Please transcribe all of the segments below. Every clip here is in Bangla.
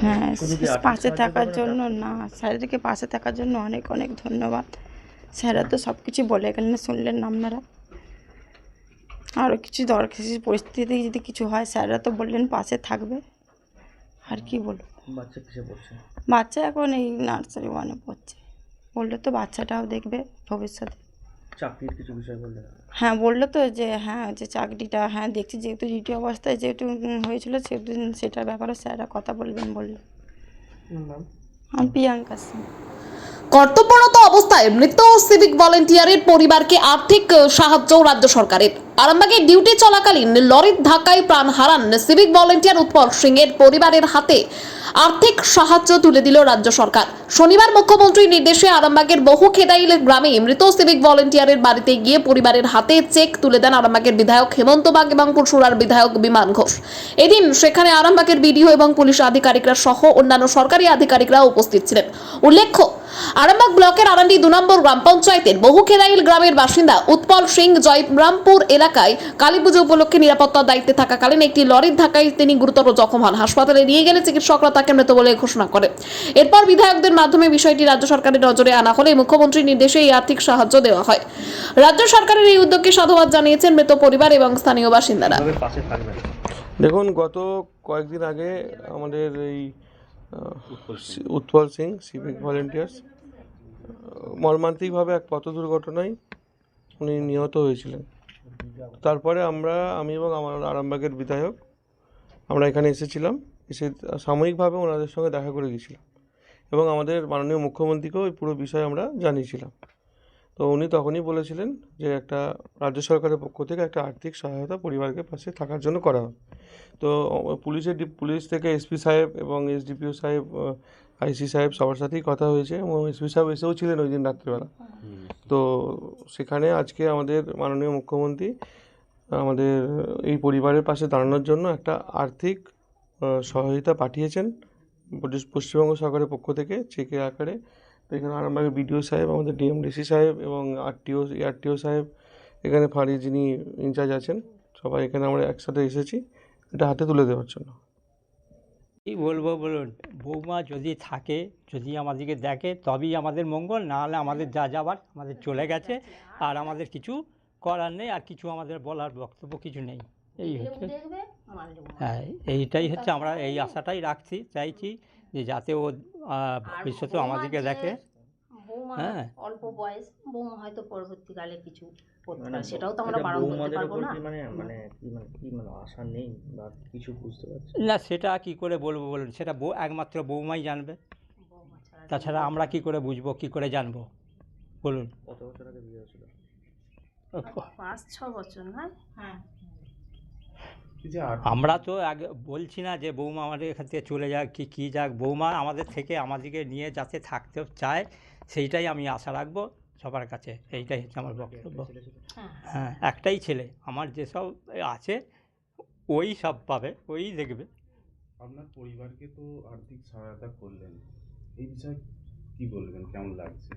হ্যাঁ, পাশে থাকার জন্য না, স্যারদেরকে পাশে থাকার জন্য অনেক অনেক ধন্যবাদ। স্যাররা তো সব কিছু বলে গেলেন, শুনলেন আপনারা। আরও কিছু দরকার পরিস্থিতি যদি কিছু হয়, স্যাররা তো বললেন পাশে থাকবে। আর কি বলবো? বাচ্চা কিসে পড়ছে? বাচ্চা এখন এই নার্সারি 1-এ পড়ছে। বললো তো বাচ্চাটাও দেখবে ভবিষ্যতে। চাকরির কিছু বিষয় বললে? হ্যাঁ, বললো তো যে হ্যাঁ, যে চাকরিটা হ্যাঁ দেখছি, যেহেতু ডিউটি অবস্থায় যেহেতু হয়েছিল, সেহেতু সেটার ব্যাপারে স্যাররা কথা বলবেন বললো। আমি প্রিয়াঙ্কা সিং। কর্তব্যরত অবস্থায় মৃত সিভিক ভলেন্টিয়ারের পরিবারকে আর্থিক সাহায্য রাজ্য সরকারের। আরামবাগে ডিউটি চলাকালীন লরির ধাক্কায় প্রাণ হারান সিভিক ভলেন্টিয়ার উৎপল সিং এর পরিবারের হাতে আর্থিক সাহায্য তুলে দিল রাজ্য সরকার। শনিবার মুখ্যমন্ত্রীর নির্দেশে আরামবাগের বহুখেদাইল গ্রামে মৃত সিভিক ভলেন্টিয়ারের বাড়িতে গিয়ে পরিবারের হাতে চেক তুলে দেন আরামবাগের বিধায়ক হেমন্ত বাগ এবং পুরসুরার বিধায়ক বিমান ঘোষ। এদিন সেখানে আরামবাগের বিডিও এবং পুলিশ আধিকারিকরা সহ অন্যান্য সরকারি আধিকারিকরা উপস্থিত ছিলেন। উল্লেখ্য, আরামবাগ ব্লকের আরান্ডি 2 নম্বর গ্রাম পঞ্চায়েতের বহুখেদাইল গ্রামের বাসিন্দা উৎপল সিং জয়রামপুর এলাকায় কালীপুজো উপলক্ষে নিরাপত্তার দায়িত্বে থাকাকালীন একটি লরির ধাক্কায় তিনি গুরুতর জখম হন। হাসপাতালে নিয়ে গেলে চিকিৎসকরা তাকে মৃত বলে ঘোষণা করে। এরপর বিধায়কদের মাধ্যমে বিষয়টি রাজ্য সরকারের নজরে আনা হলে মুখ্যমন্ত্রীর নির্দেশে এই আর্থিক সাহায্য দেওয়া হয়। রাজ্য সরকারের এই উদ্যোগকে সাধুবাদ জানিয়েছেন মৃত পরিবার এবং স্থানীয় বাসিন্দারা। দেখুন, গত কয়েকদিন আগে আমাদের এই উৎপল সিং সিভিক ভলেন্টিয়ার্স মর্মান্তিকভাবে এক পথ দুর্ঘটনায় উনি নিহত হয়েছিলেন। তারপরে আমি এবং আমার আরামবাগের বিধায়ক আমরা এখানে এসেছিলাম, এসে সাময়িকভাবে ওনাদের সঙ্গে দেখা করে গেছিলাম এবং আমাদের মাননীয় মুখ্যমন্ত্রীকেও এই পুরো বিষয়ে আমরা জানিয়েছিলাম। তো উনি তখনই বলেছিলেন যে একটা রাজ্য সরকারের পক্ষ থেকে একটা আর্থিক সহায়তা পরিবারকে পাশে থাকার জন্য করা হবে। তো পুলিশ থেকে এসপি সাহেব এবং এসডিপিও সাহেব, আইসি সাহেব সবার সাথেই কথা হয়েছে এবং এসপি সাহেব এসেও ছিলেন ওই দিন রাত্রিবেলা। তো সেখানে আজকে আমাদের মাননীয় মুখ্যমন্ত্রী আমাদের এই পরিবারের পাশে দাঁড়ানোর জন্য একটা আর্থিক সহায়তা পাঠিয়েছেন পশ্চিমবঙ্গ সরকারের পক্ষ থেকে চেকের আকারে। তো এখানে আরামবাগের বিডিও সাহেব, আমাদের ডিএমডিসি সাহেব এবং আরটিও সাহেব, এখানে ফাঁড়ি যিনি ইনচার্জ আছেন, সবাই এখানে আমরা একসাথে এসেছি এটা হাতে তুলে দেওয়ার জন্য। কী বলবো বলুন, বৌমা যদি থাকে, যদি আমাদেরকে দেখে তবেই আমাদের মঙ্গল, না হলে আমাদের যা যাবার আমাদের চলে গেছে, আর আমাদের কিছু করার নেই, আর কিছু আমাদের বলার বক্তব্য কিছু নেই। এই হচ্ছে, হ্যাঁ, এইটাই হচ্ছে, আমরা এই আশাটাই রাখছি, চাইছি যে যাতে ও ভবিষ্যতে আমাদেরকে দেখে। হ্যাঁ, অল্প বয়স বৌমা হয়তো পরবর্তীকালে কিছু করতে পারে, সেটাও তো আমরা বারণ করতে পারবো না। মানে আশা নেই বা কিছু বুঝতে পারছি না, সেটা কি করে বলবো বলুন, সেটা একমাত্র বৌমাই জানবে, তাছাড়া আমরা কি করে বুঝবো, কি করে জানবো বলুন? কত বছর আগে বিয়ে হয়েছিল? 5-6 বছর না? হ্যাঁ, আমরা তো আগে বলছি না যে বৌমা আমাদের এখান থেকে চলে যাক কি যাক, বৌমা আমাদের থেকে আমাদেরকে নিয়ে যাতে থাকতে চায়, সেইটাই আমি আশা রাখবো সবার কাছে। এইটাই হচ্ছে আমার বক্তব্য। হ্যাঁ, একটাই ছেলে, আমার যেসব আছে ওই সব পাবে, ওই দেখবে। আপনার পরিবারকে তো আর্থিক সহায়তা করলেন, এই বিষয়ে কি বলবেন, কেমন লাগছে?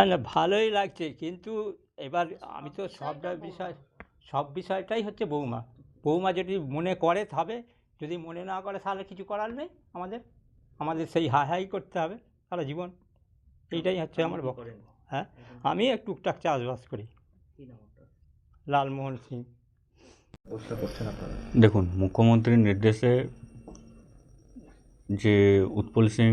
না, ভালোই লাগছে, কিন্তু এবার আমি তো সব বিষয়টাই হচ্ছে বৌমা যদি মনে করে তবে, যদি মনে না করে তাহলে কিছু করার নেই, আমাদের সেই হাই করতে হবে সারা জীবন। এইটাই হচ্ছে আমার বক্তব্য। হ্যাঁ, আমি টুকটাক চাষবাস করি। লালমোহন সিং। দেখুন, মুখ্যমন্ত্রীর নির্দেশে যে উৎপল সিং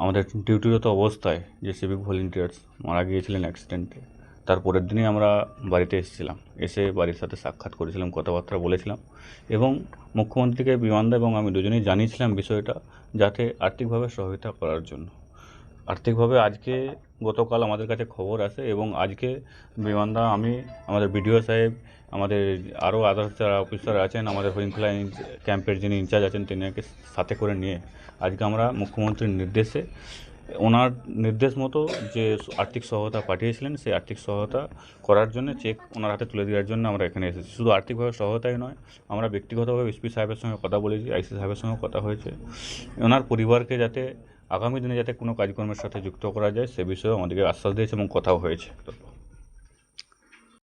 আমাদের ডিউটিরত অবস্থায় যে সিভিক ভলেন্টিয়ার্স মারা গিয়েছিলেন অ্যাক্সিডেন্টে, তার পরের দিনই আমরা বাড়িতে এসেছিলাম, এসে বাড়ির সাথে সাক্ষাৎ করেছিলাম, কথাবার্তা বলেছিলাম এবং মুখ্যমন্ত্রীকে বিমানদা এবং আমি দুজনেই জানিয়েছিলাম বিষয়টা, যাতে আর্থিকভাবে সহায়তা করার জন্য। আর্থিকভাবে আজকে গতকাল আমাদের কাছে খবর আসে এবং আজকে বিমানদা, আমি, আমাদের বিডিও সাহেব, আমাদের আরও আদার্স যারা অফিসার আছেন, আমাদের হরিণখোলা ক্যাম্পের যিনি ইনচার্জ আছেন তিনাকে সাথে করে নিয়ে আজকে আমরা মুখ্যমন্ত্রীর নির্দেশে, ওনার নির্দেশ মতো যে আর্থিক সহায়তা পাঠিয়েছিলেন সেই আর্থিক সহায়তা করার জন্য চেক ওনার হাতে তুলে দেওয়ার জন্য আমরা এখানে এসেছি। শুধু আর্থিকভাবে সহায়তাই নয়, আমরা ব্যক্তিগতভাবে এসপি সাহেবের সঙ্গে কথা বলেছি, আইসি সাহেবের সঙ্গে কথা হয়েছে, ওনার পরিবারকে যাতে আগামী দিনে যাতে কোনো কাজকর্মের সাথে যুক্ত করা যায় সে বিষয়েও আমাদেরকে আশ্বাস দিয়েছে এবং কথাও হয়েছে।